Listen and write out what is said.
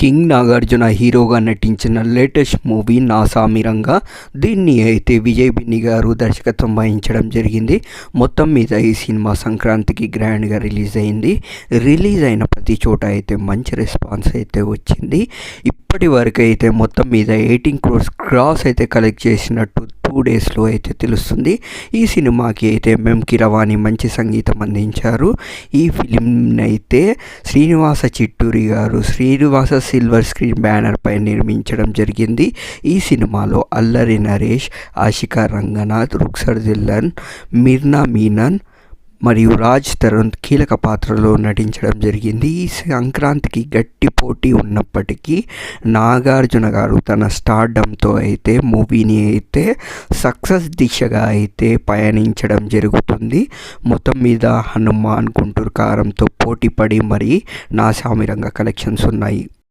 King Nagarjuna హీరోగా నటించిన latest movie నా సామిరంగా. దీన్ని అయితే విజయ్ బిన్ని గారు దర్శకత్వం వహించడం జరిగింది. మొత్తం మీద ఈ సినిమా సంక్రాంతికి గ్రాండ్గా రిలీజ్ అయింది. రిలీజ్ అయిన ప్రతి చోట అయితే మంచి రెస్పాన్స్ అయితే వచ్చింది. ఇప్పటి వరకు అయితే మొత్తం మీద 18 crores క్రాస్ అయితే కలెక్ట్ చేసినట్టు 2 daysలో అయితే తెలుస్తుంది. ఈ సినిమాకి అయితే ఎంఎం కీరవాణి మంచి సంగీతం అందించారు. ఈ ఫిలింని అయితే శ్రీనివాస చిట్టూరి గారు శ్రీనివాస సిల్వర్ స్క్రీన్ బ్యానర్ పై నిర్మించడం జరిగింది. ఈ సినిమాలో అల్లరి నరేష్, ఆషికా రంగనాథ్, రుక్సర్ దిల్లన్, మిర్నా మీనన్ మరియు రాజ్ తరుణ్ కీలక పాత్రలో నటించడం జరిగింది. ఈ సంక్రాంతికి గట్టి పోటీ ఉన్నప్పటికీ నాగార్జున గారు తన స్టార్డంతో అయితే మూవీని అయితే సక్సెస్ దిశగా అయితే పయనించడం జరుగుతుంది. మొత్తం మీద హనుమాన్ గుంటూరు కారంతో పోటీ పడి మరి నా సామిరంగా కలెక్షన్స్ ఉన్నాయి.